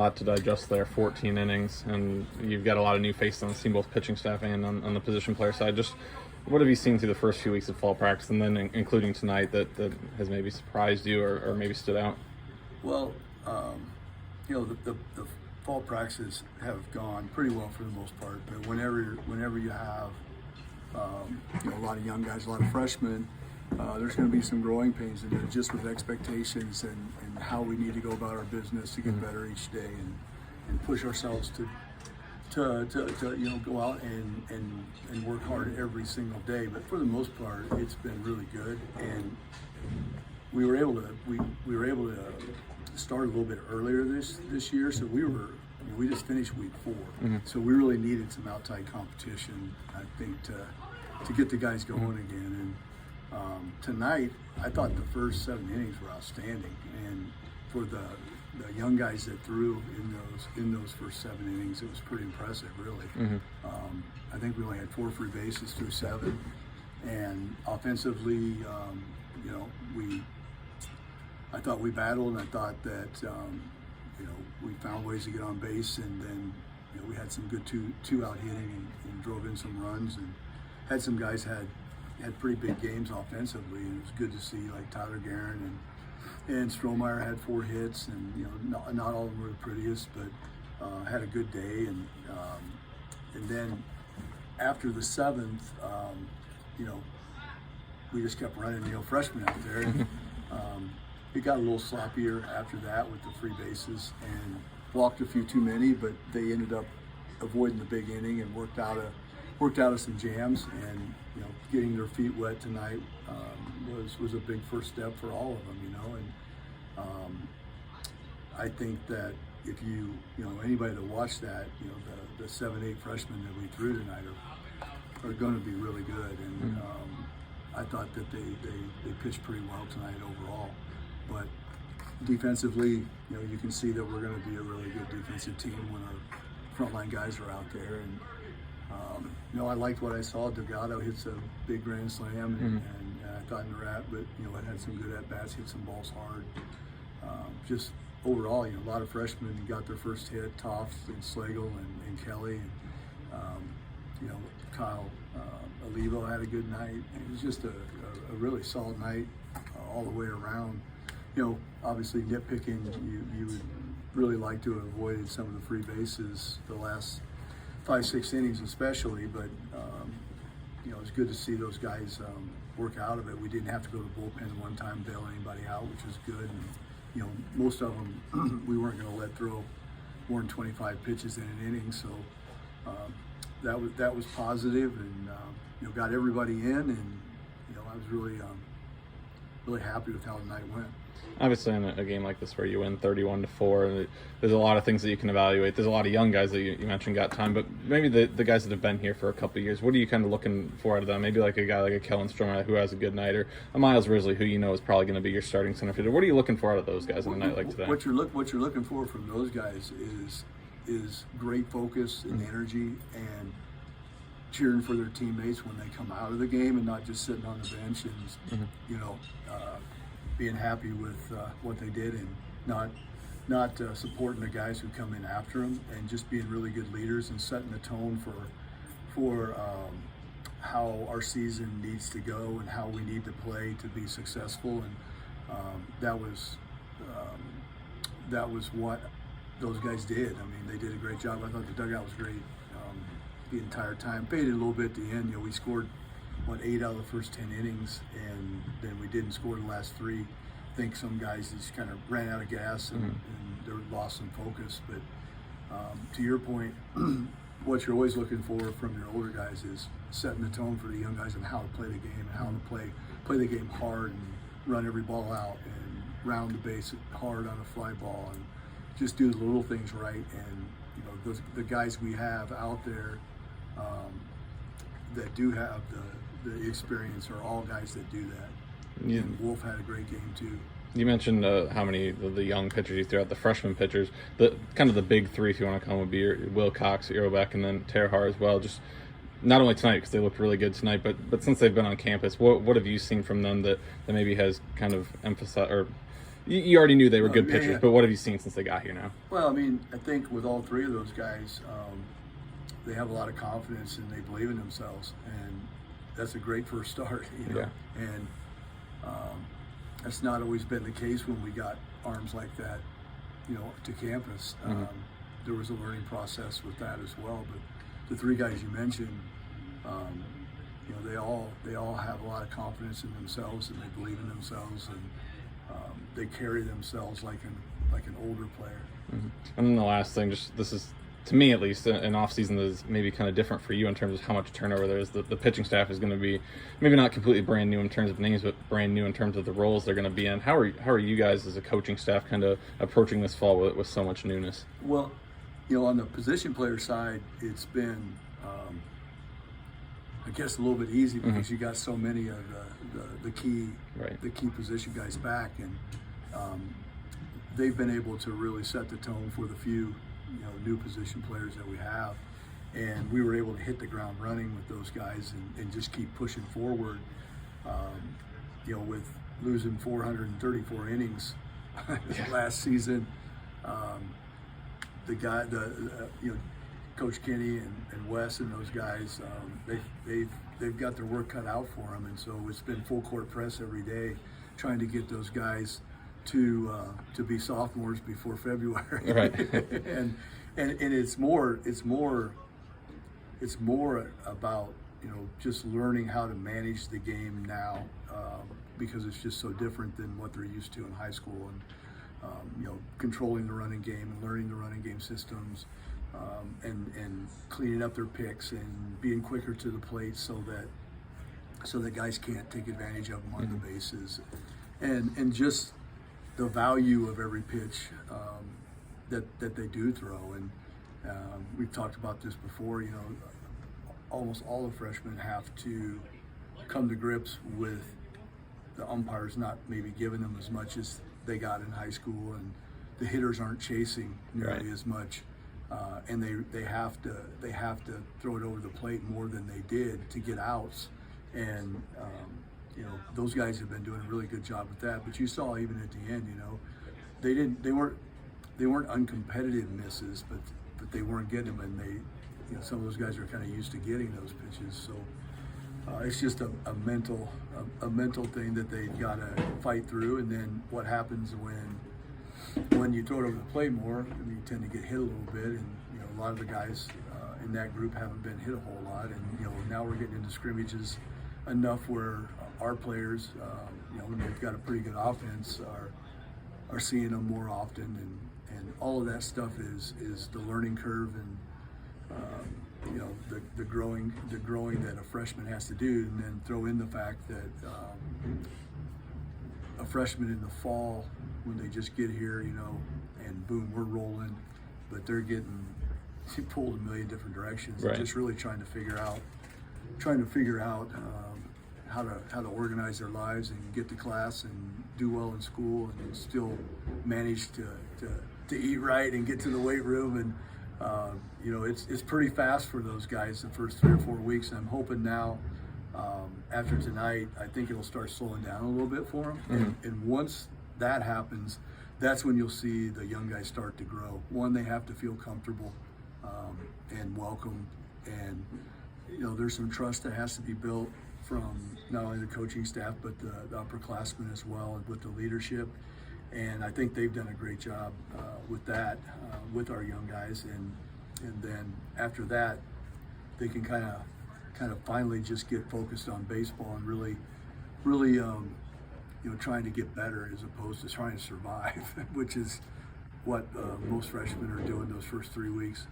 A lot to digest there, 14 innings, and you've got a lot of new faces on the team, both pitching staff and on the position player side. Just what have you seen through the first few weeks of fall practice, and then including tonight, that has maybe surprised you or maybe stood out? Well, the fall practices have gone pretty well for the most part, but whenever you have a lot of young guys, a lot of freshmen, there's going to be some growing pains in it, just with expectations and how we need to go about our business to get better each day and push ourselves to go out and work hard every single day. But for the most part, it's been really good, and we were able to start a little bit earlier this year. So we just finished week 4, so we really needed some outside competition, I think, to get the guys going again. And tonight, I thought the first 7 innings were outstanding, and for the young guys that threw in those first 7 innings, it was pretty impressive, really. I think we only had 4 free bases through 7, and offensively, I thought we battled, and I thought that we found ways to get on base, and then we had some good two out hitting and drove in some runs, and had some guys had pretty big games offensively, and it was good to see, like Tyler Guerin and Strohmeyer had 4 hits, and not all of them were the prettiest, but had a good day, and then after the 7th, we just kept running, freshmen out there. And, it got a little sloppier after that with the free bases, and walked a few too many, but they ended up avoiding the big inning and worked out of some jams, and getting their feet wet tonight was a big first step for all of them, and I think that if anybody that watched that, the 7-8 freshmen that we threw tonight are going to be really good, and I thought that they pitched pretty well tonight overall. But defensively, you can see that we're going to be a really good defensive team when our frontline guys are out there. And I liked what I saw. Delgado hits a big grand slam, and I thought Narat, but it had some good at bats, hit some balls hard. Just overall, a lot of freshmen got their first hit. Toff and Slagle and Kelly, and Kyle Olivo had a good night. It was just a really solid night all the way around. Obviously nitpicking, you would really like to have avoided some of the free bases the last 5-6 innings especially, but it was good to see those guys work out of it. We didn't have to go to the bullpen one time, bail anybody out, which was good. And, most of them we weren't going to let throw more than 25 pitches in an inning, so that was positive, and got everybody in, and I was really happy with how the night went. Obviously, in a game like this where you win 31-4, there's a lot of things that you can evaluate. There's a lot of young guys that you mentioned got time, but maybe the guys that have been here for a couple of years, what are you kind of looking for out of them? Maybe like a guy like a Kellen Stromer who has a good night, or a Miles Risley who is probably going to be your starting center fielder. What are you looking for out of those guys on a night like today? What you're looking for from those guys is great focus and energy, and cheering for their teammates when they come out of the game, and not just sitting on the bench and being happy with what they did, and not supporting the guys who come in after them, and just being really good leaders and setting the tone for how our season needs to go and how we need to play to be successful. And that was what those guys did. I mean, they did a great job. I thought the dugout was great the entire time. Faded a little bit at the end. We scored 8 out of the first 10 innings, and then we didn't score the last 3. I think some guys just kind of ran out of gas and they lost some focus. But to your point, what you're always looking for from your older guys is setting the tone for the young guys and how to play the game, and how to play the game hard, and run every ball out, and round the base hard on a fly ball, and just do the little things right. And the guys we have out there that do have the experience are all guys that do that. Yeah. And Wolf had a great game too. You mentioned how many of the young pitchers you threw out, the freshman pitchers. The kind of the big 3, if you want to call them, would be Will Cox, Irobeck, and then Terhar as well. Just not only tonight, because they looked really good tonight, but since they've been on campus, what have you seen from them that maybe has kind of emphasized or You already knew they were good yeah, pitchers, yeah. but what have you seen since they got here now? Well, I mean, I think with all three of those guys, they have a lot of confidence and they believe in themselves, and that's a great first start. Yeah. And that's not always been the case when we got arms like that, to campus. There was a learning process with that as well. But the three guys you mentioned, they all have a lot of confidence in themselves, and they believe in themselves, and they carry themselves like an older player. And then the last thing, just this is, to me at least, an off season that is maybe kind of different for you in terms of how much turnover there is. The pitching staff is going to be maybe not completely brand new in terms of names, but brand new in terms of the roles they're going to be in. How are you guys as a coaching staff kind of approaching this fall with so much newness? Well, on the position player side, it's been, I guess, a little bit easy because you got so many of the key position guys back, and they've been able to really set the tone for the few new position players that we have, and we were able to hit the ground running with those guys and just keep pushing forward. With losing 434 innings last season, Coach Kenny and Wes and those guys, they've got their work cut out for them, and so it's been full court press every day, trying to get those guys to be sophomores before February. Right. and it's more about just learning how to manage the game now, because it's just so different than what they're used to in high school, and controlling the running game and learning the running game systems, and cleaning up their picks and being quicker to the plate so that guys can't take advantage of them on the bases, and just the value of every pitch that they do throw. And we've talked about this before. Almost all the freshmen have to come to grips with the umpires not maybe giving them as much as they got in high school, and the hitters aren't chasing nearly as much, and they have to throw it over the plate more than they did to get outs. And those guys have been doing a really good job with that. But you saw even at the end, they weren't uncompetitive misses, but they weren't getting them, and some of those guys are kind of used to getting those pitches. So it's just a mental thing that they've got to fight through. And then what happens when you throw it over the plate more, you tend to get hit a little bit, and a lot of the guys in that group haven't been hit a whole lot, and now we're getting into scrimmages enough where our players, when they've got a pretty good offense, are seeing them more often, and all of that stuff is the learning curve, and the growing that a freshman has to do. And then throw in the fact that a freshman in the fall, when they just get here, and boom, we're rolling, but they're getting pulled a million different directions. Right. And just really trying to figure out how to organize their lives and get to class and do well in school, and still manage to eat right and get to the weight room. And it's pretty fast for those guys the first 3 or 4 weeks. And I'm hoping now, after tonight, I think it'll start slowing down a little bit for them. And once that happens, that's when you'll see the young guys start to grow. One, they have to feel comfortable and welcome, and there's some trust that has to be built from not only the coaching staff but the upperclassmen as well, and with the leadership. And I think they've done a great job with that, with our young guys. And then after that, they can kind of finally just get focused on baseball and really trying to get better as opposed to trying to survive, which is what most freshmen are doing those first 3 weeks.